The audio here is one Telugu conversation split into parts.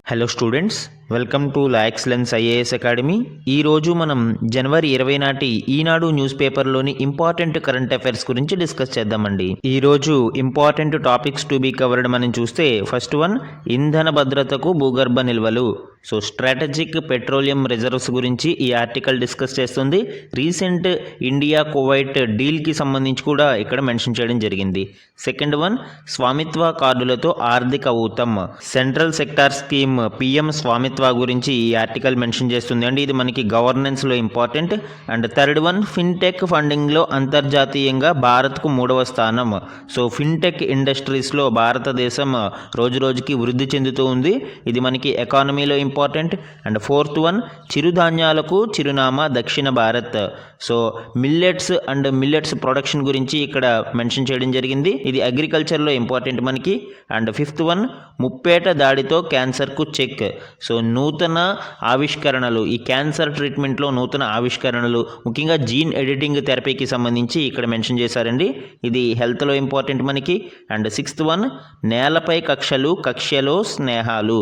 Hello students, welcome to La Excellence IAS Academy. ఈరోజు మనం జనవరి 20 నాటి ఈనాడు న్యూస్ పేపర్లోని ఇంపార్టెంట్ కరెంట్ అఫైర్స్ గురించి డిస్కస్ చేద్దామండి. ఈరోజు important topics to be covered మనం చూస్తే ఫస్ట్ వన్, ఇంధన భద్రతకు భూగర్భ నిల్వలు. సో స్ట్రాటజిక్ పెట్రోలియం రిజర్వ్స్ గురించి ఈ ఆర్టికల్ డిస్కస్ చేస్తుంది. రీసెంట్ ఇండియా కువైట్ డీల్కి సంబంధించి కూడా ఇక్కడ మెన్షన్ చేయడం జరిగింది. సెకండ్ వన్, స్వామిత్వ కార్డులతో ఆర్థిక ఊతం. Central sector scheme PM Swamitva గురించి ఈ ఆర్టికల్ మెన్షన్ చేస్తుంది అండి. ఇది మనకి గవర్నెన్స్లో important. And third one, fintech ఫండింగ్లో అంతర్జాతీయంగా భారత్కు 3వ స్థానం. సో ఫిన్టెక్ ఇండస్ట్రీస్లో భారతదేశం రోజు రోజుకి వృద్ధి చెందుతూ ఉంది. ఇది మనకి ఎకానమీలో ఇంపార్టెంట్. అండ్ ఫోర్త్ వన్, చిరుధాన్యాలకు చిరునామా దక్షిణ భారత్. సో మిల్లెట్స్ ప్రొడక్షన్ గురించి ఇక్కడ మెన్షన్ చేయడం జరిగింది. ఇది అగ్రికల్చర్లో ఇంపార్టెంట్ మనకి. అండ్ ఫిఫ్త్ వన్, ముప్పేట దాడితో క్యాన్సర్కు చెక్. సో నూతన ఆవిష్కరణలు, ఈ క్యాన్సర్ ట్రీట్మెంట్లో నూతన ఆవిష్కరణలు, ముఖ్యంగా జీన్ ఎడిటింగ్ థెరపీకి సంబంధించి ఇక్కడ మెన్షన్ చేశారండి. ఇది హెల్త్లో ఇంపార్టెంట్ మనకి. అండ్ సిక్స్త్ వన్, నేలపై కక్షలో స్నేహాలు.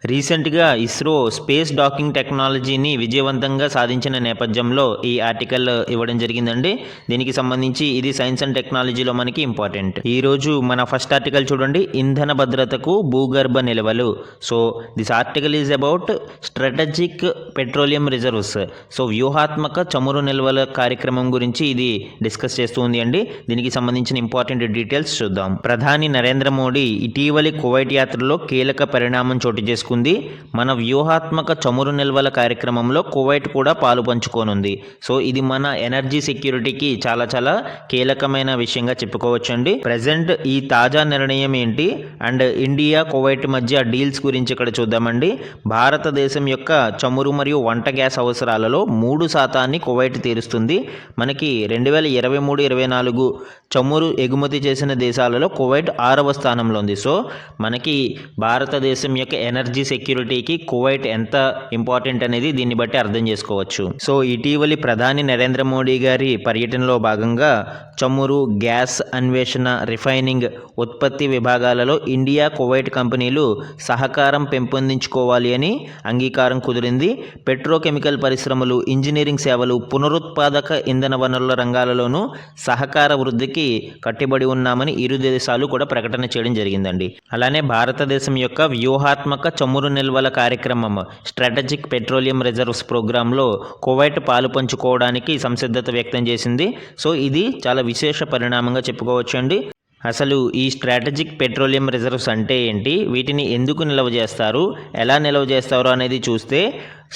రీసెంట్గా ఇస్రో స్పేస్ డాకింగ్ టెక్నాలజీని విజయవంతంగా సాధించిన నేపథ్యంలో ఈ ఆర్టికల్ ఇవ్వడం జరిగిందండి. దీనికి సంబంధించి ఇది సైన్స్ అండ్ టెక్నాలజీలో మనకి ఇంపార్టెంట్. ఈరోజు మన ఫస్ట్ ఆర్టికల్ చూడండి, ఇంధన భద్రతకు భూగర్భ నిల్వలు. So this article is about strategic petroleum reserves. So వ్యూహాత్మక చమురు నిల్వల కార్యక్రమం గురించి ఇది డిస్కస్ చేస్తుంది అండి. దీనికి సంబంధించిన ఇంపార్టెంట్ డీటెయిల్స్ చూద్దాం. ప్రధాని నరేంద్ర మోడీ ఇటీవలి కువైట్ యాత్రలో కీలక పరిణామం చోటు చేసుకుంది. మన వ్యూహాత్మక చమురు నిల్వల కార్యక్రమంలో కువైట్ కూడా పాలు పంచుకోనుంది. సో ఇది మన ఎనర్జీ సెక్యూరిటీకి చాలా చాలా కీలకమైన విషయంగా చెప్పుకోవచ్చండి. ప్రజెంట్ ఈ తాజా నిర్ణయం ఏంటి అండ్ ఇండియా కువైట్ మధ్య డీల్స్ గురించి ఇక్కడ చూద్దామండి. భారతదేశం యొక్క చమురు మరియు వంట గ్యాస్ అవసరాలలో 3% కువైట్ తీరుస్తుంది. మనకి 2023-24 చమురు ఎగుమతి చేసిన దేశాలలో కువైట్ 6వ స్థానంలో ఉంది. సో మనకి భారతదేశం యొక్క ఎనర్జీ సెక్యూరిటీకి కువైట్ ఎంత ఇంపార్టెంట్ అనేది దీన్ని బట్టి అర్థం చేసుకోవచ్చు. సో ఇటీవలి ప్రధాని నరేంద్ర మోడీ గారి పర్యటనలో భాగంగా చమురు, గ్యాస్ అన్వేషణ, రిఫైనింగ్, ఉత్పత్తి విభాగాలలో ఇండియా కువైట్ కంపెనీలు సహకారం పెంపొందించుకోవాలి అని అంగీకారం కుదిరింది. పెట్రోకెమికల్ పరిశ్రమలు, ఇంజనీరింగ్ సేవలు, పునరుత్పాదక ఇంధన వనరుల రంగాలలోనూ సహకార వృద్ధికి కట్టుబడి ఉన్నామని ఇరు దేశాలు కూడా ప్రకటన చేయడం జరిగిందండి. అలానే భారతదేశం యొక్క వ్యూహాత్మక చమురు నిల్వల కార్యక్రమం స్ట్రాటజిక్ పెట్రోలియం రిజర్వ్స్ ప్రోగ్రాంలో కువైట్ పాలు పంచుకోవడానికి సంసిద్ధత వ్యక్తం చేసింది. సో ఇది చాలా విశేష పరిణామంగా చెప్పుకోవచ్చండి. అసలు ఈ స్ట్రాటజిక్ పెట్రోలియం రిజర్వ్స్ అంటే ఏంటి, వీటిని ఎందుకు నిల్వ చేస్తారు, ఎలా నిల్వ చేస్తారు అనేది చూస్తే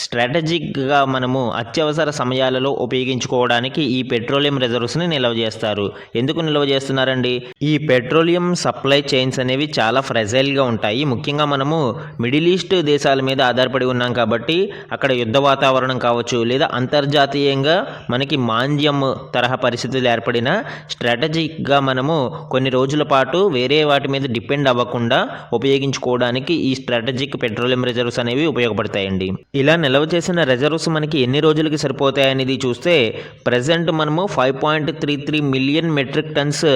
స్ట్రాటజిక్గా మనము అత్యవసర సమయాలలో ఉపయోగించుకోవడానికి ఈ పెట్రోలియం రిజర్వ్స్ని నిల్వ చేస్తారు. ఎందుకు నిల్వ చేస్తున్నారండి? ఈ పెట్రోలియం సప్లై చైన్స్ అనేవి చాలా ఫ్రెజైల్గా ఉంటాయి. ముఖ్యంగా మనము మిడిల్ ఈస్ట్ దేశాల మీద ఆధారపడి ఉన్నాం కాబట్టి అక్కడ యుద్ధ వాతావరణం కావచ్చు, లేదా అంతర్జాతీయంగా మనకి మాంద్యం తరహా పరిస్థితులు ఏర్పడిన స్ట్రాటజిక్గా మనము కొన్ని రోజుల పాటు వేరే వాటి మీద డిపెండ్ అవ్వకుండా ఉపయోగించుకోవడానికి ఈ స్ట్రాటజిక్ పెట్రోలియం రిజర్వ్స్ అనేవి ఉపయోగపడతాయండి. ఇలా నిల్వ చేసిన రిజర్వ్స్ మనకి ఎన్ని రోజులకి సరిపోతాయనేది చూస్తే ప్రజెంట్ మనము 5.33 మిలియన్ మెట్రిక్ టన్స్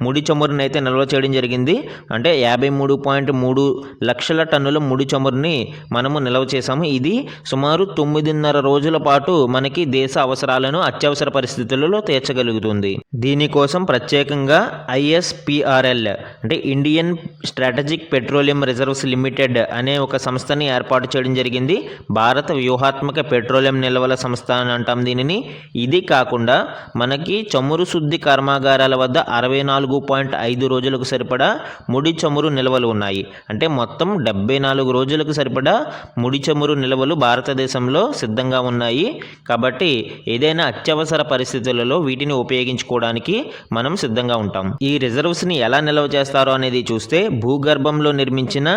ముడి చమురుని అయితే నిల్వ చేయడం జరిగింది. అంటే 53.3 లక్షల టన్నుల ముడి చమురుని మనము నిల్వ చేసాము. ఇది సుమారు 9.5 రోజుల పాటు మనకి దేశ అవసరాలను అత్యవసర పరిస్థితులలో తీర్చగలుగుతుంది. దీనికోసం ప్రత్యేకంగా ISPRL అంటే Indian strategic petroleum reserves limited అనే ఒక సంస్థని ఏర్పాటు చేయడం జరిగింది. భారత వ్యూహాత్మక పెట్రోలియం నిల్వల సంస్థ అని అంటాం దీనిని. ఇది కాకుండా మనకి చమురు శుద్ధి కర్మాగారాల వద్ద 64.5 రోజులకు సరిపడా ముడి చమురు నిల్వలు ఉన్నాయి. అంటే మొత్తం 74 రోజులకు సరిపడా ముడి చమురు నిల్వలు భారతదేశంలో సిద్ధంగా ఉన్నాయి. కాబట్టి ఏదైనా అత్యవసర పరిస్థితులలో వీటిని ఉపయోగించుకోవడానికి మనం సిద్ధంగా ఉంటాం. ఈ రిజర్వ్స్ని ఎలా నిల్వ చేస్తారో అనేది చూస్తే భూగర్భంలో నిర్మించిన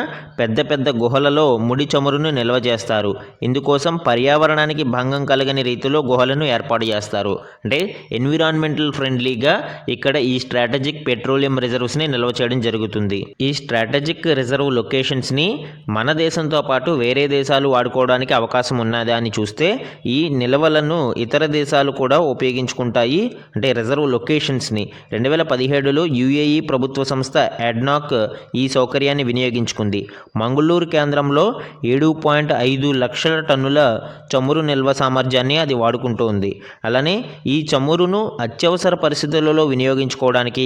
పెద్ద పెద్ద గుహలలో ముడి చమురును నిల్వ చేస్తారు. ఇందుకోసం దీనికోసం పర్యావరణానికి భంగం కలగని రీతిలో గుహలను ఏర్పాటు చేస్తారు. అంటే ఎన్విరాన్మెంటల్ ఫ్రెండ్లీగా ఇక్కడ ఈ స్ట్రాటజిక్ పెట్రోలియం రిజర్వ్స్ని నిల్వ చేయడం జరుగుతుంది. ఈ స్ట్రాటజిక్ రిజర్వ్ లొకేషన్స్ని మన దేశంతో పాటు వేరే దేశాలు వాడుకోవడానికి అవకాశం ఉన్నదా అని చూస్తే ఈ నిల్వలను ఇతర దేశాలు కూడా ఉపయోగించుకుంటాయి. అంటే రిజర్వ్ లొకేషన్స్ని 2017లో యుఏఈ ప్రభుత్వ సంస్థ అడ్నాక్ ఈ సౌకర్యాన్ని వినియోగించుకుంది. మంగళూరు కేంద్రంలో 7.5 లక్షల టన్నుల చమురు నిల్వ సామర్థ్యాన్ని అది వాడుకుంటూ ఉంది. అలానే ఈ చమురును అత్యవసర పరిస్థితులలో వినియోగించుకోవడానికి,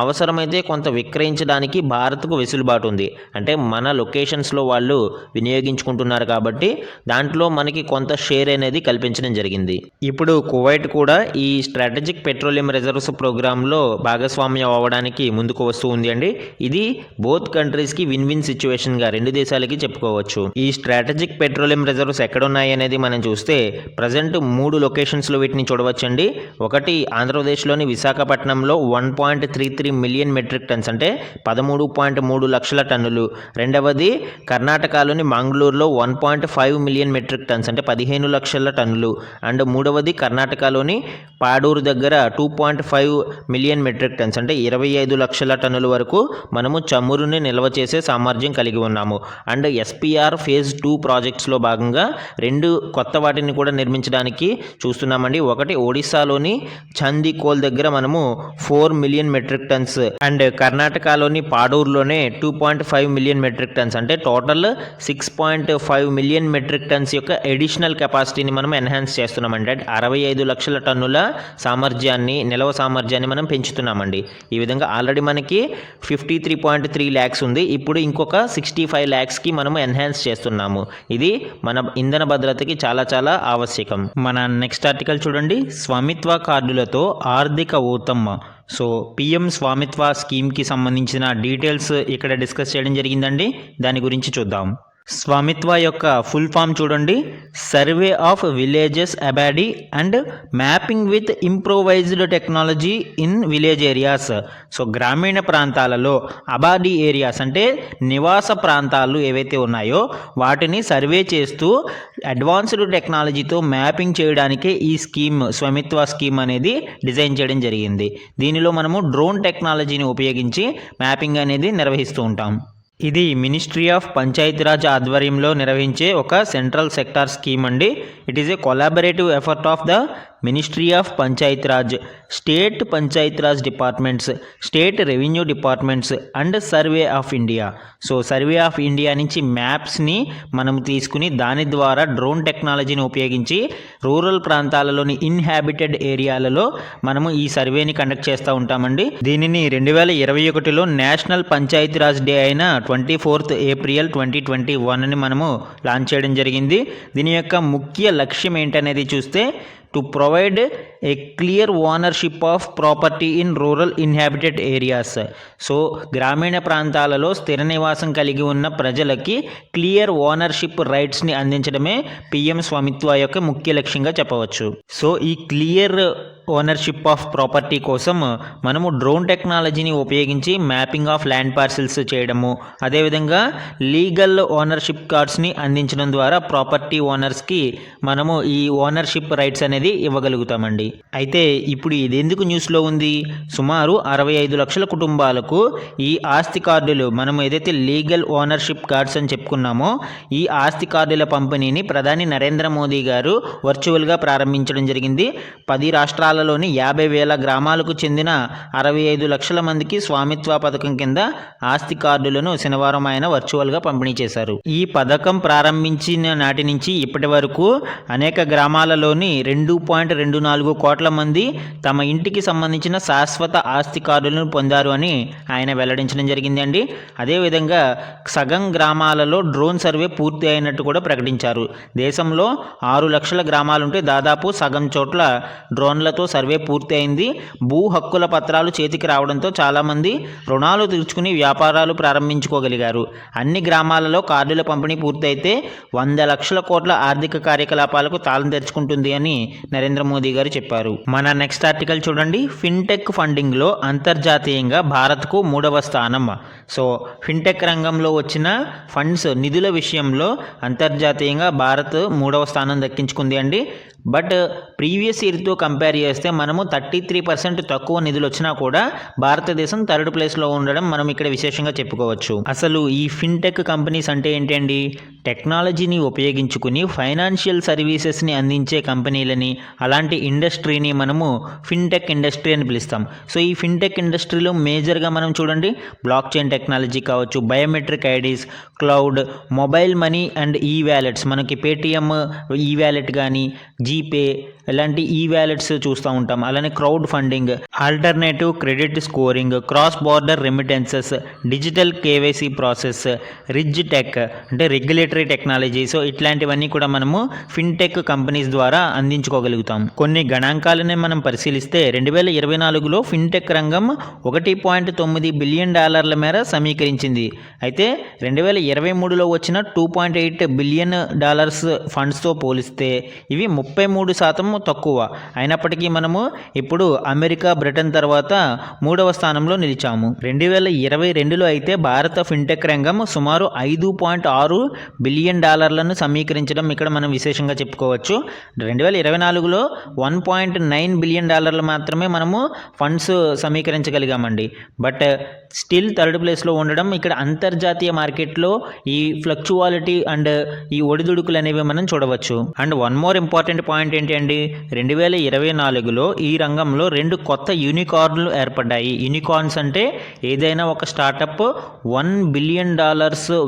అవసరమైతే కొంత విక్రయించడానికి భారత్కు వెసులుబాటు ఉంది. అంటే మన లొకేషన్స్లో వాళ్ళు వినియోగించుకుంటున్నారు కాబట్టి దాంట్లో మనకి కొంత షేర్ అనేది కల్పించడం జరిగింది. ఇప్పుడు కువైట్ కూడా ఈ స్ట్రాటజిక్ పెట్రోలియం రిజర్వ్స్ ప్రోగ్రాంలో భాగస్వామ్యం అవ్వడానికి ముందుకు వస్తూ ఉంది అండి. ఇది బోత్ కంట్రీస్కి విన్ విన్ సిచ్యువేషన్గా 2 దేశాలకి చెప్పుకోవచ్చు. ఈ స్ట్రాటజిక్ పెట్రోలియం రిజర్వ్స్ ఎక్కడున్నాయి అనేది మనం చూస్తే ప్రజెంట్ 3 లొకేషన్స్లో వీటిని చూడవచ్చండి. ఒకటి ఆంధ్రప్రదేశ్లోని విశాఖపట్నంలో 1.33 మిలియన్ మెట్రిక్ టన్స్ అంటే 13.3 లక్షల టన్నులు. రెండవది కర్ణాటకలోని మంగళూరులో 1.5 మిలియన్ మెట్రిక్ టన్స్ అంటే 15 లక్షల టన్నులు. అండ్ మూడవది కర్ణాటకలోని పాడూరు దగ్గర 2.5 మిలియన్ మెట్రిక్ టన్స్ అంటే 25 లక్షల టన్నుల వరకు మనము చమురుని నిల్వ చేసే సామర్థ్యం కలిగి ఉన్నాము. అండ్ ఎస్పీఆర్ ఫేజ్ 2 ప్రాజెక్ట్స్లో భాగంగా 2 కొత్త వాటిని కూడా నిర్మించడానికి చూస్తున్నామండి. ఒకటి ఒడిశాలోని చందికోల్ దగ్గర మనము 4 మిలియన్ మెట్రిక్ టన్స్ అండ్ కర్ణాటకలోని పాడూరులోనే 2.5 మిలియన్ మెట్రిక్ టన్స్ అంటే టోటల్ 6.5 మిలియన్ మెట్రిక్ టన్స్ యొక్క ఎడిషనల్ కెపాసిటీని మనం ఎన్హాన్స్ చేస్తున్నామండి. 65 లక్షల టన్నుల సామర్థ్యాన్ని, నిల్వ సామర్థ్యాన్ని మనం పెంచుతున్నామండి. ఈ విధంగా ఆల్రెడీ మనకి 53.3 ల్యాక్స్ ఉంది. ఇప్పుడు ఇంకొక 65 ల్యాక్స్కి మనము ఎన్హాన్స్ చేస్తున్నాము. ఇది మన ఇంధన భద్రతకి చాలా చాలా ఆవశ్యకం. మన నెక్స్ట్ ఆర్టికల్ చూడండి. స్వామిత్వ కార్డులతో ఆర్థిక ఊతమ్మ. సో పిఎం స్వామిత్వ స్కీమ్కి సంబంధించిన డీటెయిల్స్ ఇక్కడ డిస్కస్ చేయడం జరిగిందండి. దాని గురించి చూద్దాం. స్వామిత్వ యొక్క ఫుల్ ఫామ్ చూడండి. Survey of villages abadi and mapping with improvised technology in village areas. So గ్రామీణ ప్రాంతాలలో అబాడీ ఏరియాస్ అంటే నివాస ప్రాంతాలు ఏవైతే ఉన్నాయో వాటిని సర్వే చేస్తూ అడ్వాన్స్డ్ టెక్నాలజీతో మ్యాపింగ్ చేయడానికే ఈ స్కీమ్, స్వామిత్వ స్కీమ్ అనేది డిజైన్ చేయడం జరిగింది. దీనిలో మనము డ్రోన్ టెక్నాలజీని ఉపయోగించి మ్యాపింగ్ అనేది నిర్వహిస్తూ ఉంటాం. ఇది మినిస్ట్రీ ఆఫ్ పంచాయతీరాజ్ ఆధ్వర్యంలో నిర్వహించే ఒక సెంట్రల్ సెక్టార్ స్కీమ్ అండి. It is a collaborative effort of the ministry of Panchayati Raj, state Panchayati Raj departments, state revenue departments and survey of India. So survey of India నుంచి మ్యాప్స్ని మనం తీసుకుని దాని ద్వారా డ్రోన్ టెక్నాలజీని ఉపయోగించి రూరల్ ప్రాంతాలలోని ఇన్హాబిటెడ్ ఏరియాలలో మనము ఈ సర్వేని కండక్ట్ చేస్తూ ఉంటామండి. దీనిని 2021లో నేషనల్ పంచాయతీరాజ్ డే అయిన 24th ఏప్రిల్ 2021ని మనము లాంచ్ చేయడం జరిగింది. దీని యొక్క ముఖ్య లక్ష్యం ఏంటనేది చూస్తే to provide a clear ownership of property in rural inhabited areas. So గ్రామీణ ప్రాంతాలలో స్థిర నివాసం కలిగి ఉన్న ప్రజలకి క్లియర్ ఓనర్షిప్ రైట్స్ని అందించడమే పిఎం స్వామిత్వ యొక్క ముఖ్య లక్ష్యంగా చెప్పవచ్చు. సో ఈ క్లియర్ ఓనర్షిప్ ఆఫ్ ప్రాపర్టీ కోసం మనము డ్రోన్ టెక్నాలజీని ఉపయోగించి మ్యాపింగ్ ఆఫ్ ల్యాండ్ పార్సిల్స్ చేయడము, అదేవిధంగా లీగల్ ఓనర్షిప్ కార్డ్స్ని అందించడం ద్వారా ప్రాపర్టీ ఓనర్స్కి మనము ఈ ఓనర్షిప్ రైట్స్ అనేది ఇవ్వగలుగుతామండి. అయితే ఇప్పుడు ఇది ఎందుకు న్యూస్లో ఉంది? సుమారు 65 లక్షల కుటుంబాలకు ఈ ఆస్తి కార్డులు, మనం ఏదైతే లీగల్ ఓనర్షిప్ కార్డ్స్ అని చెప్పుకున్నామో ఈ ఆస్తి కార్డుల పంపిణీని ప్రధాని నరేంద్ర మోదీ గారు వర్చువల్గా ప్రారంభించడం జరిగింది. 10 రాష్ట్రాలలోని 50,000 గ్రామాలకు చెందిన 65 లక్షల మందికి స్వామిత్వ పథకం కింద ఆస్తి కార్డులను శనివారం ఆయన వర్చువల్గా పంపిణీ చేశారు. ఈ పథకం ప్రారంభించిన నాటి నుంచి ఇప్పటి వరకు అనేక గ్రామాలలోని 2.24 కోట్ల మంది తమ ఇంటికి సంబంధించిన శాశ్వత ఆస్తి కార్డులను పొందారు అని ఆయన వెల్లడించడం జరిగిందండి. అదేవిధంగా సగం గ్రామాలలో డ్రోన్ సర్వే పూర్తి అయినట్టు కూడా ప్రకటించారు. దేశంలో 6 లక్షల గ్రామాలుంటే దాదాపు సగం చోట్ల డ్రోన్లతో సర్వే పూర్తి అయింది. భూ హక్కుల పత్రాలు చేతికి రావడంతో చాలామంది రుణాలు తీర్చుకుని వ్యాపారాలు ప్రారంభించుకోగలిగారు. అన్ని గ్రామాలలో కార్డుల పంపిణీ పూర్తయితే 100 లక్షల కోట్ల ఆర్థిక కార్యకలాపాలకు తాళం తెరుచుకుంటుంది అని నరేంద్ర మోదీ గారు చెప్పారు. చెప్పారు. మన నెక్స్ట్ ఆర్టికల్ చూడండి. ఫిన్టెక్ ఫండింగ్లో అంతర్జాతీయంగా భారత్కు 3వ స్థానం. సో ఫిన్టెక్ రంగంలో వచ్చిన ఫండ్స్ నిధుల విషయంలో అంతర్జాతీయంగా భారత్ 3వ స్థానం దక్కించుకుంది అండి. బట్ ప్రీవియస్ ఇయర్తో కంపేర్ చేస్తే మనము 33% తక్కువ నిధులు వచ్చినా కూడా భారతదేశం 3rd ప్లేస్లో ఉండడం మనం ఇక్కడ విశేషంగా చెప్పుకోవచ్చు. అసలు ఈ ఫిన్టెక్ కంపెనీస్ అంటే ఏంటండి? టెక్నాలజీని ఉపయోగించుకుని ఫైనాన్షియల్ సర్వీసెస్ని అందించే కంపెనీలని, అలాంటి ఇండస్ట్రీని మనము ఫిన్టెక్ ఇండస్ట్రీ అని పిలుస్తాం. సో ఈ ఫిన్టెక్ ఇండస్ట్రీలో మేజర్గా మనం చూడండి బ్లాక్ చైన్ టెక్నాలజీ కావచ్చు, biometric IDs, cloud, mobile money and ఈ వ్యాలెట్స్, మనకి పేటిఎం ఈ వ్యాలెట్ కానీ, జీపే ఇలాంటి ఈ వ్యాలెట్స్ చూస్తూ ఉంటాం. అలానే crowd funding, alternative credit scoring, cross border remittances, digital KYC process, Ritz tech అంటే రెగ్యులేటరీ టెక్నాలజీ. సో ఇట్లాంటివన్నీ కూడా మనము ఫిన్టెక్ కంపెనీస్ ద్వారా అందించుకోగలుగుతాం. కొన్ని గణాంకాలనే మనం పరిశీలిస్తే 2024లో ఫిన్టెక్ రంగం $1.9 బిలియన్ మేర సమీకరించింది. అయితే 2023లో వచ్చిన $2.8 బిలియన్ ఫండ్స్తో పోలిస్తే ఇవి 33% తక్కువ. అయినప్పటికీ మనము ఇప్పుడు అమెరికా, బ్రిటన్ తర్వాత 3వ స్థానంలో నిలిచాము. 2022లో అయితే భారత ఫిన్టెక్ రంగం సుమారు $5.6 బిలియన్ సమీకరించడం ఇక్కడ మనం విశేషంగా చెప్పుకోవచ్చు. 2024లో $1.9 బిలియన్ మాత్రమే మనము ఫండ్స్ సమీకరించగలిగామండి. బట్ స్టిల్ 3rd ప్లేస్లో ఉండడం ఇక్కడ అంతర్జాతీయ మార్కెట్లో ఈ ఫ్లక్చువాలిటీ అండ్ ఈ ఒడిదుడుకులు అనేవి మనం చూడవచ్చు. And one more important point ఏంటి అండి, 2024లో ఈ రంగంలో 2 కొత్త యూనికార్న్లు ఏర్పడ్డాయి. యూనికార్న్స్ అంటే ఏదైనా ఒక స్టార్టప్ $1 బిలియన్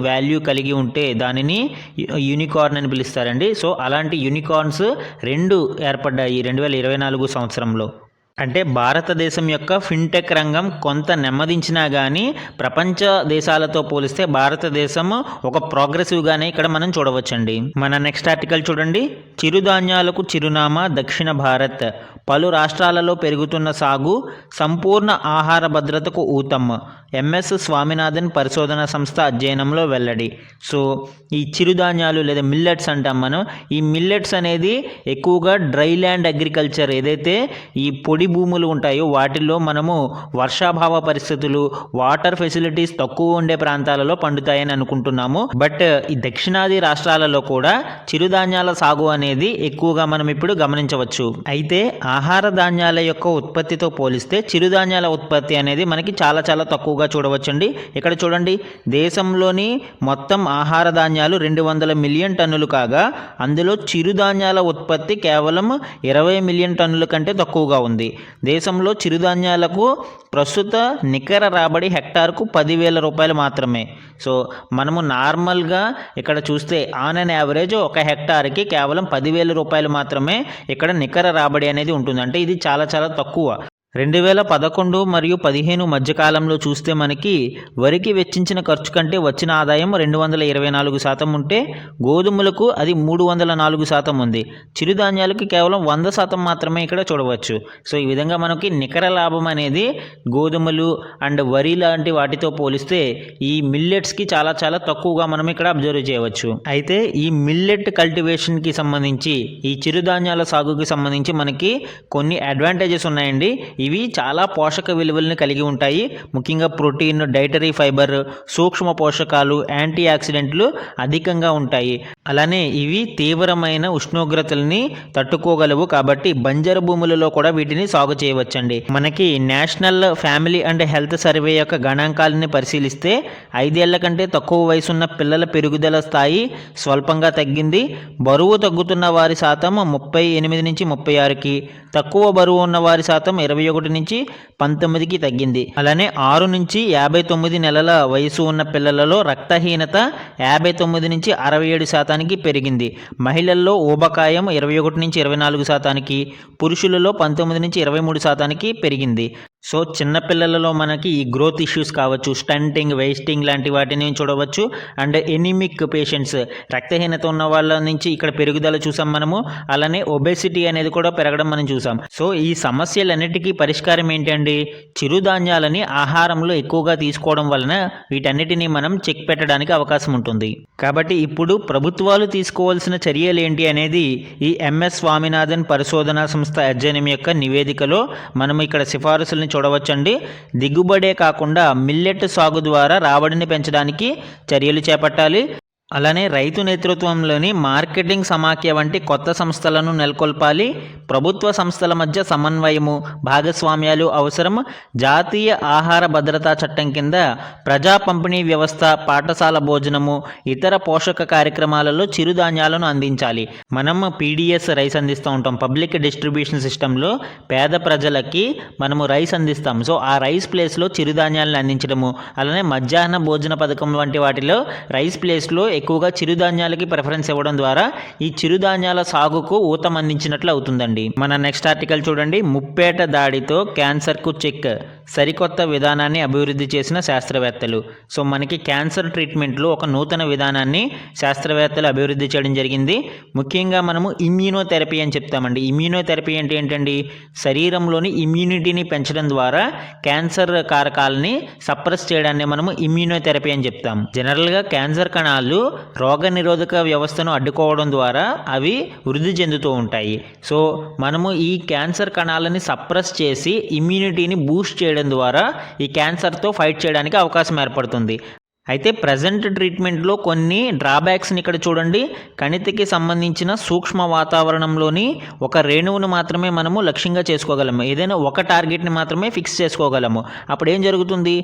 వాల్యూ కలిగి ఉంటే దానిని యూనికార్న్ అని పిలుస్తారండి. సో అలాంటి యూనికార్న్స్ 2 ఏర్పడ్డాయి 2024 సంవత్సరంలో. అంటే భారతదేశం యొక్క ఫిన్టెక్ రంగం కొంత నెమ్మదించినా కానీ ప్రపంచ దేశాలతో పోలిస్తే భారతదేశం ఒక ప్రోగ్రెసివ్గానే ఇక్కడ మనం చూడవచ్చండి. మన నెక్స్ట్ ఆర్టికల్ చూడండి. చిరుధాన్యాలకు చిరునామా దక్షిణ భారత్, పలు రాష్ట్రాలలో పెరుగుతున్న సాగు సంపూర్ణ ఆహార భద్రతకు ఊతం. ఎంఎస్ స్వామినాథన్ పరిశోధన సంస్థ అధ్యయనంలో వెల్లడి. సో ఈ చిరుధాన్యాలు లేదా మిల్లెట్స్ అంటాం మనం. ఈ మిల్లెట్స్ అనేది ఎక్కువగా డ్రై ల్యాండ్ అగ్రికల్చర్, ఏదైతే ఈ పొడి భూములు ఉంటాయో వాటిల్లో మనము వర్షాభావ పరిస్థితులు, వాటర్ ఫెసిలిటీస్ తక్కువ ఉండే ప్రాంతాలలో పండుతాయని అనుకుంటున్నాము. బట్ ఈ దక్షిణాది రాష్ట్రాలలో కూడా చిరుధాన్యాల సాగు అనేది ఎక్కువగా మనం ఇప్పుడు గమనించవచ్చు. అయితే ఆహార ధాన్యాల యొక్క ఉత్పత్తితో పోలిస్తే చిరుధాన్యాల ఉత్పత్తి అనేది మనకి చాలా చాలా తక్కువగా చూడవచ్చండి. ఇక్కడ చూడండి, దేశంలోని మొత్తం ఆహార ధాన్యాలు 200 మిలియన్ టన్నులు కాగా అందులో చిరుధాన్యాల ఉత్పత్తి కేవలం 20 మిలియన్ టన్నుల కంటే తక్కువగా ఉంది. దేశంలో చిరుధాన్యాలకు ప్రస్తుత నికర రాబడి హెక్టార్కు ₹10,000 మాత్రమే. సో మనము నార్మల్గా ఇక్కడ చూస్తే ఆన్ అన్ యావరేజ్ ఒక హెక్టార్కి కేవలం ₹10,000 మాత్రమే ఇక్కడ నికర రాబడి అనేది ఉంటుంది. అంటే ఇది చాలా చాలా తక్కువ. 2011 మరియు 2015 మధ్యకాలంలో చూస్తే మనకి వరికి వెచ్చించిన ఖర్చు కంటే వచ్చిన ఆదాయం 224% ఉంటే గోధుమలకు అది 304% ఉంది. చిరుధాన్యాలకి కేవలం 100% మాత్రమే ఇక్కడ చూడవచ్చు. సో ఈ విధంగా మనకి నికర లాభం అనేది గోధుమలు అండ్ వరి లాంటి వాటితో పోలిస్తే ఈ మిల్లెట్స్కి చాలా చాలా తక్కువగా మనం ఇక్కడ అబ్జర్వ్ చేయవచ్చు. అయితే ఈ మిల్లెట్ కల్టివేషన్కి సంబంధించి, ఈ చిరుధాన్యాల సాగుకి సంబంధించి మనకి కొన్ని అడ్వాంటేజెస్ ఉన్నాయండి. ఇవి చాలా పోషక విలువలను కలిగి ఉంటాయి. ముఖ్యంగా ప్రోటీన్, డైటరీ ఫైబర్, సూక్ష్మ పోషకాలు, యాంటీ ఆక్సిడెంట్లు అధికంగా ఉంటాయి. అలానే ఇవి తీవ్రమైన ఉష్ణోగ్రతల్ని తట్టుకోగలవు కాబట్టి బంజరు భూములలో కూడా వీటిని సాగు చేయవచ్చండి. మనకి national family and health survey యొక్క గణాంకాలని పరిశీలిస్తే 5 ఏళ్ల కంటే తక్కువ వయసున్న పిల్లల పెరుగుదల స్థాయి స్వల్పంగా తగ్గింది. బరువు తగ్గుతున్న వారి శాతం 38 నుంచి 36కి, తక్కువ బరువు ఉన్న వారి శాతం 21 నుంచి 19కి తగ్గింది. అలానే 6 నుంచి 59 నెలల వయసు ఉన్న పిల్లలలో రక్తహీనత 59 నుంచి 67% పెరిగింది. మహిళల్లో ఊబకాయం 21 నుంచి 24%కి, పురుషులలో 19 నుంచి 23% పెరిగింది. సో చిన్నపిల్లలలో మనకి ఈ గ్రోత్ ఇష్యూస్ కావచ్చు, స్టంటింగ్, వేస్టింగ్ లాంటి వాటిని చూడవచ్చు. అండ్ ఎనిమిక్ పేషెంట్స్, రక్తహీనత ఉన్న వాళ్ళ నుంచి ఇక్కడ పెరుగుదల చూసాం మనము. అలానే ఒబెసిటీ అనేది కూడా పెరగడం మనం చూసాం. సో ఈ సమస్యలన్నిటికీ పరిష్కారం ఏంటండి? చిరుధాన్యాలని ఆహారంలో ఎక్కువగా తీసుకోవడం వలన వీటన్నిటిని మనం చెక్ పెట్టడానికి అవకాశం ఉంటుంది. కాబట్టి ఇప్పుడు ప్రభుత్వాలు తీసుకోవాల్సిన చర్యలు ఏంటి అనేది ఈ ఎంఎస్ స్వామినాథన్ పరిశోధనా సంస్థ అధ్యయనం యొక్క నివేదికలో మనం ఇక్కడ సిఫారసుల్ని చూడవచ్చండి. దిగుబడే కాకుండా మిల్లెట్ సాగు ద్వారా రాబడిని పెంచడానికి చర్యలు చేపట్టాలి. అలానే రైతు నేతృత్వంలోని మార్కెటింగ్ సమాఖ్య వంటి కొత్త సంస్థలను నెలకొల్పాలి. ప్రభుత్వ సంస్థల మధ్య సమన్వయము, భాగస్వామ్యాలు అవసరం. జాతీయ ఆహార భద్రతా చట్టం కింద ప్రజా పంపిణీ వ్యవస్థ, పాఠశాల భోజనము, ఇతర పోషక కార్యక్రమాలలో చిరుధాన్యాలను అందించాలి. మనం పీడిఎస్ రైస్ అందిస్తూ ఉంటాం, పబ్లిక్ డిస్ట్రిబ్యూషన్ సిస్టంలో పేద ప్రజలకి మనము రైస్ అందిస్తాం. సో ఆ రైస్ ప్లేస్లో చిరుధాన్యాలను అందించడము, అలానే మధ్యాహ్న భోజన పథకం వంటి వాటిలో రైస్ ప్లేస్లో ఎక్కువగా చిరుధాన్యాలకి ప్రిఫరెన్స్ ఇవ్వడం ద్వారా ఈ చిరుధాన్యాల సాగుకు ఊతం అందించినట్లు అవుతుందండి. మన నెక్స్ట్ ఆర్టికల్ చూడండి. ముప్పేట దాడితో క్యాన్సర్కు చెక్, సరికొత్త విధానాన్ని అభివృద్ధి చేసిన శాస్త్రవేత్తలు. సో మనకి క్యాన్సర్ ట్రీట్మెంట్లో ఒక నూతన విధానాన్ని శాస్త్రవేత్తలు అభివృద్ధి చేయడం జరిగింది. ముఖ్యంగా మనము ఇమ్యూనోథెరపీ అని చెప్తామండి. ఇమ్యూనోథెరపీ అంటే ఏంటండి? శరీరంలోని ఇమ్యూనిటీని పెంచడం ద్వారా క్యాన్సర్ కారకాలని సప్రెస్ చేయడాన్ని మనము ఇమ్యూనోథెరపీ అని చెప్తాం. జనరల్గా క్యాన్సర్ కణాలు రోగ నిరోధక వ్యవస్థను అడ్డుకోవడం ద్వారా అవి వృద్ధి చెందుతూ ఉంటాయి. సో మనము ఈ క్యాన్సర్ కణాలని సప్రెస్ చేసి ఇమ్యూనిటీని బూస్ట్ చేయడం ద్వారా ఈ క్యాన్సర్తో ఫైట్ చేయడానికి అవకాశం ఏర్పడుతుంది. అయితే ప్రజెంట్ ట్రీట్మెంట్లో కొన్ని డ్రాబ్యాక్స్ని ఇక్కడ చూడండి. కణితికి సంబంధించిన సూక్ష్మ వాతావరణంలోని ఒక రేణువును మాత్రమే మనము లక్ష్యంగా చేసుకోగలము. ఏదైనా ఒక టార్గెట్ని మాత్రమే ఫిక్స్ చేసుకోగలము. అప్పుడు ఏం జరుగుతుంది?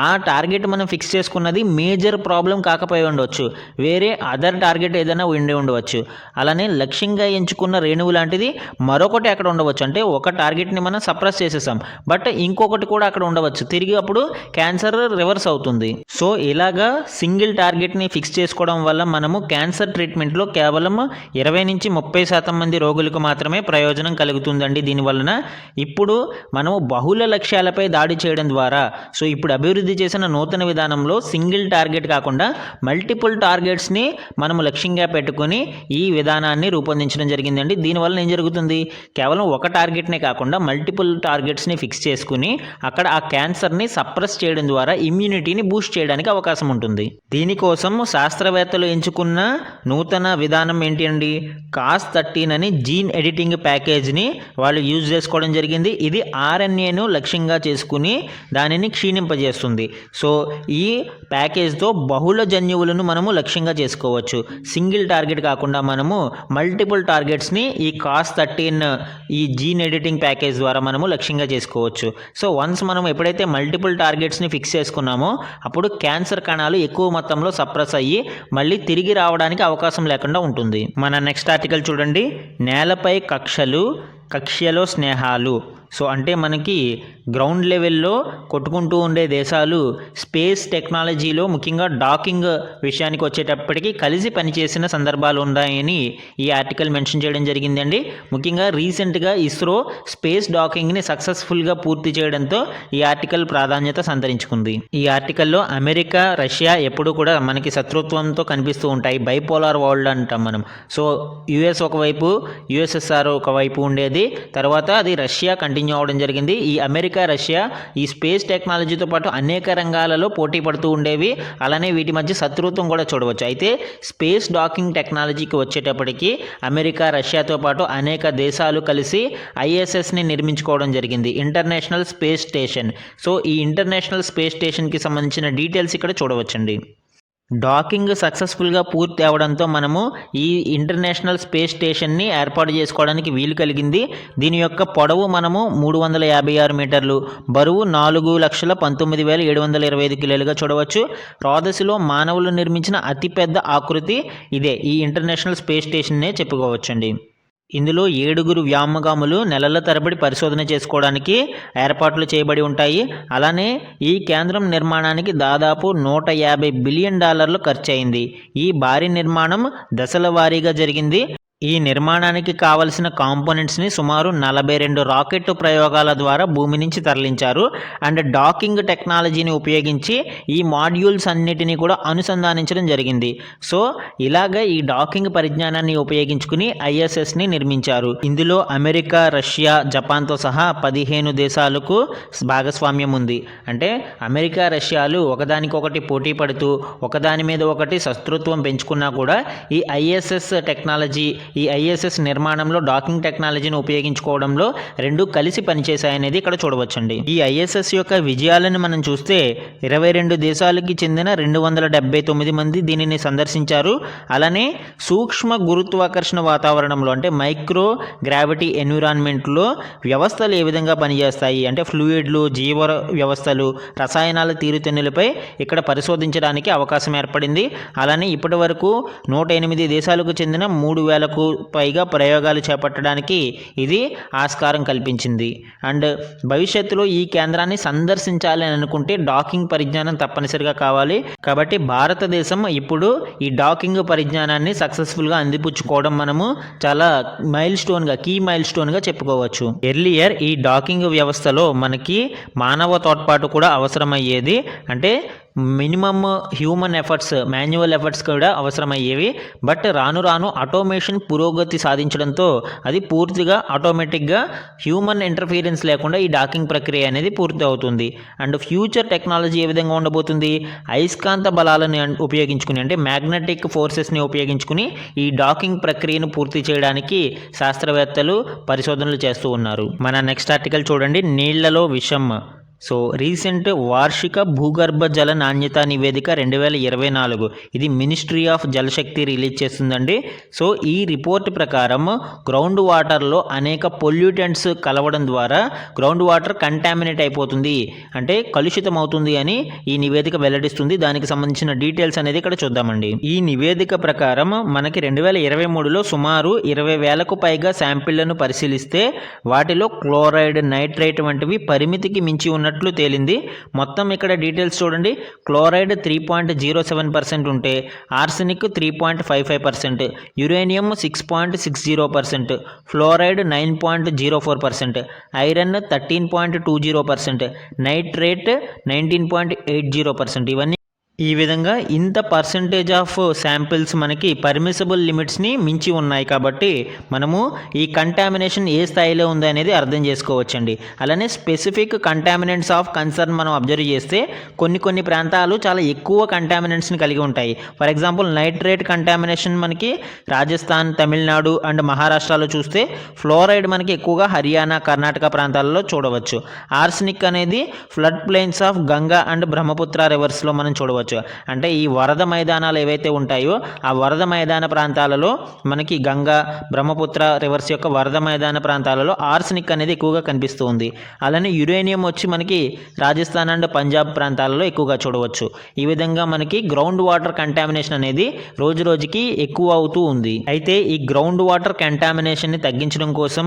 ఆ టార్గెట్ మనం ఫిక్స్ చేసుకున్నది మేజర్ ప్రాబ్లం కాకపోయి ఉండవచ్చు, వేరే అదర్ టార్గెట్ ఏదైనా ఉండి ఉండవచ్చు. అలానే లక్ష్యంగా ఎంచుకున్న రేణువు లాంటిది మరొకటి అక్కడ ఉండవచ్చు. అంటే ఒక టార్గెట్ని మనం సప్రెస్ చేసేసాం, బట్ ఇంకొకటి కూడా అక్కడ ఉండవచ్చు. తిరిగి అప్పుడు క్యాన్సర్ రివర్స్ అవుతుంది. సో ఇలా సింగిల్ టార్గెట్ని ఫిక్స్ చేసుకోవడం వల్ల మనము క్యాన్సర్ ట్రీట్మెంట్లో కేవలం 20-30% మంది రోగులకు మాత్రమే ప్రయోజనం కలుగుతుందండి. దీనివలన ఇప్పుడు మనము బహుళ లక్ష్యాలపై దాడి చేయడం ద్వారా, సో ఇప్పుడు అభివృద్ధి చేసిన నూతన విధానంలో సింగిల్ టార్గెట్ కాకుండా మల్టిపుల్ టార్గెట్స్ని మనము లక్ష్యంగా పెట్టుకొని ఈ విధానాన్ని రూపొందించడం జరిగిందండి. దీనివల్ల ఏం జరుగుతుంది? కేవలం ఒక టార్గెట్నే కాకుండా మల్టిపుల్ టార్గెట్స్ని ఫిక్స్ చేసుకుని అక్కడ ఆ క్యాన్సర్ని సప్రెస్ చేయడం ద్వారా ఇమ్యూనిటీని బూస్ట్ చేయడానికి అవకాశం ఉంటుంది. దీనికోసం శాస్త్రవేత్తలు ఎంచుకున్న నూతన విధానం ఏంటి అండి? CAS13 అని జీన్ ఎడిటింగ్ ప్యాకేజ్ని వాళ్ళు యూజ్ చేసుకోవడం జరిగింది. ఇది RNAను లక్ష్యంగా చేసుకుని దానిని క్షీణింపజేస్తుంది. సో ఈ ప్యాకేజ్తో బహుళ జన్యువులను మనము లక్ష్యంగా చేసుకోవచ్చు. సింగిల్ టార్గెట్ కాకుండా మనము మల్టిపుల్ టార్గెట్స్ని ఈ CAS13 ఈ జీన్ ఎడిటింగ్ ప్యాకేజ్ ద్వారా మనము లక్ష్యంగా చేసుకోవచ్చు. సో వన్స్ మనం ఎప్పుడైతే మల్టిపుల్ టార్గెట్స్ని ఫిక్స్ చేసుకున్నామో అప్పుడు క్యాన్సర్ కణాలు ఎక్కువ మొత్తంలో సప్రెస్ అయ్యి మళ్ళీ తిరిగి రావడానికి అవకాశం లేకుండా ఉంటుంది. మన నెక్స్ట్ ఆర్టికల్ చూడండి. నేలపై కక్షలు, కక్ష్యలో స్నేహాలు. సో అంటే మనకి గ్రౌండ్ లెవెల్లో కొట్టుకుంటూ ఉండే దేశాలు స్పేస్ టెక్నాలజీలో ముఖ్యంగా డాకింగ్ విషయానికి వచ్చేటప్పటికి కలిసి పనిచేసిన సందర్భాలు ఉన్నాయని ఈ ఆర్టికల్ మెన్షన్ చేయడం జరిగిందండి. ముఖ్యంగా రీసెంట్గా ఇస్రో స్పేస్ డాకింగ్ని సక్సెస్ఫుల్గా పూర్తి చేయడంతో ఈ ఆర్టికల్ ప్రాధాన్యత సంతరించుకుంది. ఈ ఆర్టికల్లో అమెరికా, రష్యా ఎప్పుడూ కూడా మనకి శత్రుత్వంతో కనిపిస్తూ ఉంటాయి. బైపోలార్ వరల్డ్ అంటాం మనం. సో యుఎస్ ఒకవైపు, యుఎస్ఎస్ఆర్ ఒకవైపు ఉండేది, తర్వాత అది రష్యా కంటిన్యూ అవడం జరిగింది. ఈ అమెరికా, రష్యా ఈ స్పేస్ టెక్నాలజీతో పాటు అనేక రంగాలలో పోటీ పడుతూ ఉండేవి. అలానే వీటి మధ్య శత్రుత్వం కూడా చూడవచ్చు. అయితే స్పేస్ డాకింగ్ టెక్నాలజీకి వచ్చేటప్పటికి అమెరికా, రష్యాతో పాటు అనేక దేశాలు కలిసి ISSని నిర్మించుకోవడం జరిగింది, ఇంటర్నేషనల్ స్పేస్ స్టేషన్. సో ఈ ఇంటర్నేషనల్ స్పేస్ స్టేషన్కి సంబంధించిన డీటెయిల్స్ ఇక్కడ చూడవచ్చండి. డాకింగ్ సక్సెస్ఫుల్గా పూర్తి అవడంతో మనము ఈ ఇంటర్నేషనల్ స్పేస్ స్టేషన్ని ఏర్పాటు చేసుకోవడానికి వీలు కలిగింది. దీని యొక్క పొడవు మనము 356 మీటర్లు, బరువు 4,19,725 కిలోలుగా చూడవచ్చు. రోదసిలో మానవులు నిర్మించిన అతిపెద్ద ఆకృతి ఇదే, ఈ ఇంటర్నేషనల్ స్పేస్ స్టేషన్నే చెప్పుకోవచ్చండి. ఇందులో 7 వ్యోమగాములు నెలల తరబడి పరిశోధన చేసుకోవడానికి ఏర్పాట్లు చేయబడి ఉంటాయి. అలానే ఈ కేంద్రం నిర్మాణానికి దాదాపు $150 బిలియన్ ఖర్చు అయింది. ఈ భారీ నిర్మాణం దశల వారీగా జరిగింది. ఈ నిర్మాణానికి కావలసిన కాంపోనెంట్స్ని సుమారు 42 రాకెట్ ప్రయోగాల ద్వారా భూమి నుంచి తరలించారు. అండ్ డాకింగ్ టెక్నాలజీని ఉపయోగించి ఈ మాడ్యూల్స్ అన్నిటినీ కూడా అనుసంధానించడం జరిగింది. సో ఇలాగ ఈ డాకింగ్ పరిజ్ఞానాన్ని ఉపయోగించుకుని ఐఎస్ఎస్ని నిర్మించారు. ఇందులో అమెరికా, రష్యా, జపాన్తో సహా 15 దేశాలకు భాగస్వామ్యం ఉంది. అంటే అమెరికా, రష్యాలు ఒకదానికొకటి పోటీ పడుతూ ఒకదాని మీద ఒకటి శత్రుత్వం పెంచుకున్నా కూడా ఈ ఐఎస్ఎస్ టెక్నాలజీ, ఈ ఐఎస్ఎస్ నిర్మాణంలో డాకింగ్ టెక్నాలజీని ఉపయోగించుకోవడంలో రెండు కలిసి పనిచేశాయనేది ఇక్కడ చూడవచ్చండి. ఈ ఐఎస్ఎస్ యొక్క విజయాలను మనం చూస్తే 22 దేశాలకి చెందిన 279 మంది దీనిని సందర్శించారు. అలానే సూక్ష్మ గురుత్వాకర్షణ వాతావరణంలో అంటే మైక్రో గ్రావిటీ ఎన్విరాన్మెంట్లో వ్యవస్థలు ఏ విధంగా పనిచేస్తాయి అంటే ఫ్లూయిడ్లు, జీవ వ్యవస్థలు, రసాయనాల తీరుతెన్నులపై ఇక్కడ పరిశోధించడానికి అవకాశం ఏర్పడింది. అలానే ఇప్పటి వరకు 108 దేశాలకు చెందిన 3000కు పైగా ప్రయోగాలు చేపట్టడానికి ఇది ఆస్కారం కల్పించింది. అండ్ భవిష్యత్తులో ఈ కేంద్రాన్ని సందర్శించాలి అని అనుకుంటే డాకింగ్ పరిజ్ఞానం తప్పనిసరిగా కావాలి. కాబట్టి భారతదేశం ఇప్పుడు ఈ డాకింగ్ పరిజ్ఞానాన్ని సక్సెస్ఫుల్గా అందిపుచ్చుకోవడం మనము చాలా కీ మైల్ స్టోన్గా చెప్పుకోవచ్చు. ఎర్లియర్ ఈ డాకింగ్ వ్యవస్థలో మనకి మానవ తోడ్పాటు కూడా అవసరమయ్యేది. అంటే minimum human efforts, manual efforts కూడా అవసరమయ్యేవి. బట్ రాను రాను ఆటోమేషన్ పురోగతి సాధించడంతో అది పూర్తిగా ఆటోమేటిక్గా హ్యూమన్ ఇంటర్ఫీరెన్స్ లేకుండా ఈ డాకింగ్ ప్రక్రియ అనేది పూర్తి అవుతుంది. అండ్ ఫ్యూచర్ టెక్నాలజీ ఏ విధంగా ఉండబోతుంది, అయస్కాంత బలాలను ఉపయోగించుకుని అంటే మ్యాగ్నెటిక్ ఫోర్సెస్ని ఉపయోగించుకుని ఈ డాకింగ్ ప్రక్రియను పూర్తి చేయడానికి శాస్త్రవేత్తలు పరిశోధనలు చేస్తూ ఉన్నారు. మన నెక్స్ట్ ఆర్టికల్ చూడండి, నీళ్లలో విషం. సో రీసెంట్ వార్షిక భూగర్భ జల నాణ్యత నివేదిక 2024 ఇది మినిస్ట్రీ ఆఫ్ జలశక్తి రిలీజ్ చేస్తుందండి. సో ఈ రిపోర్ట్ ప్రకారం గ్రౌండ్ వాటర్లో అనేక పొల్యూటెంట్స్ కలవడం ద్వారా గ్రౌండ్ వాటర్ కంటామినేట్ అయిపోతుంది, అంటే కలుషితం అవుతుంది అని ఈ నివేదిక వెల్లడిస్తుంది. దానికి సంబంధించిన డీటెయిల్స్ అనేది ఇక్కడ చూద్దామండి. ఈ నివేదిక ప్రకారం మనకి 2023లో సుమారు 20,000కు పైగా శాంపిళ్లను పరిశీలిస్తే వాటిలో క్లోరైడ్, నైట్రేట్ వంటివి పరిమితికి మించి ఉన్నట్లు తేలింది. మొత్తం ఇక్కడ డీటెయిల్స్ చూడండి, క్లోరైడ్ 3.07% ఉంటే arsenic 3.55%, uranium 6.60%, fluoride 9.04%, iron 13.20%, nitrate 19.80%. ఇవన్నీ ఈ విధంగా ఇంత పర్సంటేజ్ ఆఫ్ శాంపిల్స్ మనకి పర్మిసిబుల్ లిమిట్స్ని మించి ఉన్నాయి. కాబట్టి మనము ఈ కంటామినేషన్ ఏ స్థాయిలో ఉంది అనేది అర్థం చేసుకోవచ్చండి. అలానే స్పెసిఫిక్ కంటామినెంట్స్ ఆఫ్ కన్సర్న్ మనం అబ్జర్వ్ చేస్తే కొన్ని ప్రాంతాలు చాలా ఎక్కువ కంటామినెంట్స్ని కలిగి ఉంటాయి. ఫర్ ఎగ్జాంపుల్ నైట్రేట్ కంటామినేషన్ మనకి రాజస్థాన్, తమిళనాడు అండ్ మహారాష్ట్రలో చూస్తే, ఫ్లోరైడ్ మనకి ఎక్కువగా హర్యానా, కర్ణాటక ప్రాంతాలలో చూడవచ్చు. ఆర్సెనిక్ అనేది flood plains of Ganga and Brahmaputra రివర్స్లో మనం చూడవచ్చు. అంటే ఈ వరద మైదానాలు ఏవైతే ఉంటాయో ఆ వరద మైదాన ప్రాంతాలలో మనకి గంగా, బ్రహ్మపుత్ర రివర్స్ యొక్క వరద మైదాన ప్రాంతాలలో ఆర్సెనిక్ అనేది ఎక్కువగా కనిపిస్తూ ఉంది. అలానే యురేనియం వచ్చి మనకి రాజస్థాన్ అండ్ పంజాబ్ ప్రాంతాలలో ఎక్కువగా చూడవచ్చు. ఈ విధంగా మనకి గ్రౌండ్ వాటర్ కంటామినేషన్ అనేది రోజు రోజుకి ఎక్కువ అవుతూ ఉంది. అయితే ఈ గ్రౌండ్ వాటర్ కంటామినేషన్ని తగ్గించడం కోసం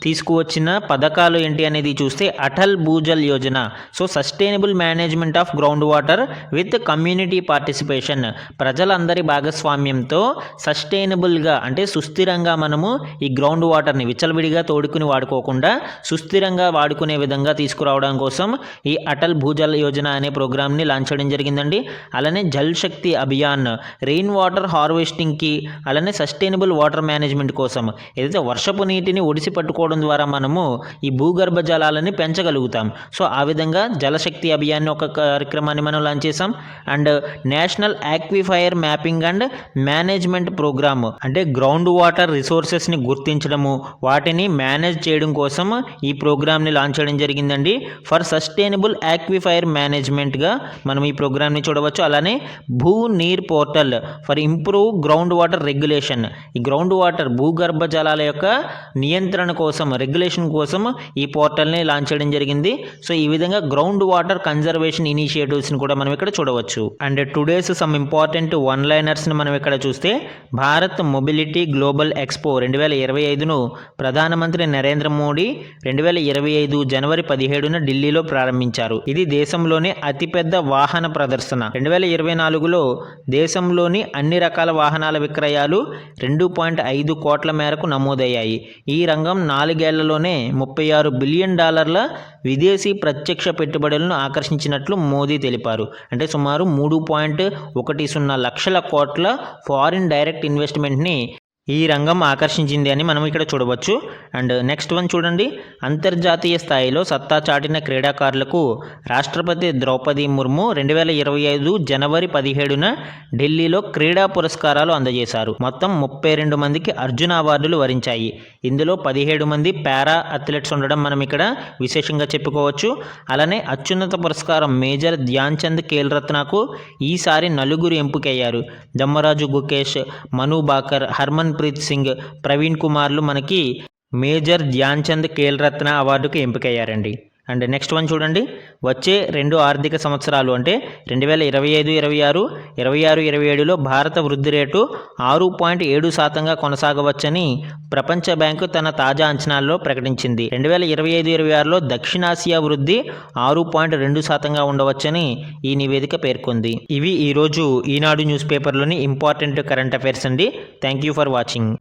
తీసుకువచ్చిన పథకాలు ఏంటి అనేది చూస్తే Atal Bhujal Yojana. So sustainable management of ground water with community participation, ప్రజలందరి భాగస్వామ్యంతో సస్టైనబుల్గా అంటే సుస్థిరంగా మనము ఈ గ్రౌండ్ వాటర్ని విచ్చలవిడిగా తోడుకుని వాడుకోకుండా సుస్థిరంగా వాడుకునే విధంగా తీసుకురావడం కోసం ఈ అటల్ భూజల్ యోజన అనే ప్రోగ్రామ్ని లాంచ్ చేయడం జరిగిందండి. అలానే జల్ శక్తి అభియాన్, రెయిన్ వాటర్ హార్వెస్టింగ్కి, అలానే సస్టైనబుల్ వాటర్ మేనేజ్మెంట్ కోసం ఏదైతే వర్షపు నీటిని ఒడిసి పట్టుకోవడం ద్వారా మనము ఈ భూగర్భ జలాలని పెంచగలుగుతాం. సో ఆ విధంగా జలశక్తి అభియాన్ ఒక కార్యక్రమాన్ని మనం లాంచ్ చేసాం. And national aquifer mapping and management programme, అంటే గ్రౌండ్ వాటర్ రిసోర్సెస్ని గుర్తించడము, వాటిని మేనేజ్ చేయడం కోసం ఈ ప్రోగ్రామ్ని లాంచ్ చేయడం జరిగిందండి. ఫర్ సస్టైనబుల్ ఆక్విఫైర్ మేనేజ్మెంట్గా మనం ఈ ప్రోగ్రామ్ని చూడవచ్చు. అలానే Bhu Neer portal for improve ground water regulation, ఈ గ్రౌండ్ వాటర్ భూగర్భ జలాల యొక్క నియంత్రణ కోసం, రెగ్యులేషన్ కోసం ఈ పోర్టల్ని లాంచ్ చేయడం జరిగింది. సో ఈ విధంగా గ్రౌండ్ వాటర్ కన్జర్వేషన్ ఇనిషియేటివ్స్ని కూడా మనం ఇక్కడ చూడవచ్చు. And today's some important one లైనర్స్ని మనం ఇక్కడ చూస్తే భారత్ మొబిలిటీ గ్లోబల్ ఎక్స్పో 2025ను ప్రధానమంత్రి నరేంద్ర మోడీ 2025 జనవరి 17న ఢిల్లీలో ప్రారంభించారు. ఇది దేశంలోనే అతిపెద్ద వాహన ప్రదర్శన. 2024లో దేశంలోని అన్ని రకాల వాహనాల విక్రయాలు 2.5 కోట్ల మేరకు నమోదయ్యాయి. ఈ రంగం 4 ఏళ్లలోనే $36 బిలియన్ విదేశీ ప్రత్యక్ష పెట్టుబడులను ఆకర్షించినట్లు మోదీ తెలిపారు. అంటే సుమారు 3.10 లక్షల కోట్ల ఫారిన్ డైరెక్ట్ ఇన్వెస్ట్మెంట్ని ఈ రంగం ఆకర్షించింది అని మనం ఇక్కడ చూడవచ్చు. అండ్ నెక్స్ట్ వన్ చూడండి, అంతర్జాతీయ స్థాయిలో సత్తా చాటిన క్రీడాకారులకు రాష్ట్రపతి ద్రౌపది ముర్ము 2025 జనవరి 17న ఢిల్లీలో క్రీడా పురస్కారాలు అందజేశారు. మొత్తం 32 మందికి అర్జున అవార్డులు వరించాయి. ఇందులో 17 మంది పారా అథ్లెట్స్ ఉండడం మనం ఇక్కడ విశేషంగా చెప్పుకోవచ్చు. అలానే అత్యున్నత పురస్కారం మేజర్ ధ్యాన్ చంద్ ఖేల్ రత్నకు ఈసారి 4 ఎంపికయ్యారు. దమ్మరాజు గుకేష్, మను బాకర్, హర్మన్ ప్రీత్ సింగ్, ప్రవీణ్ కుమార్లు మనకి మేజర్ ధ్యాన్ చంద్ ఖేల్ రత్న అవార్డుకు ఎంపికయ్యారండి. అండ్ నెక్స్ట్ వన్ చూడండి, వచ్చే 2 ఆర్థిక సంవత్సరాలు అంటే 2025-26, 26-27లో భారత వృద్ధి రేటు 6.7% కొనసాగవచ్చని ప్రపంచ బ్యాంకు తన తాజా అంచనాల్లో ప్రకటించింది. 2025-26లో దక్షిణాసియా వృద్ధి 6.2% ఉండవచ్చని ఈ నివేదిక పేర్కొంది. ఇవి ఈరోజు ఈనాడు న్యూస్ పేపర్లోని ఇంపార్టెంట్ కరెంట్ అఫైర్స్ అండి. Thank you for watching.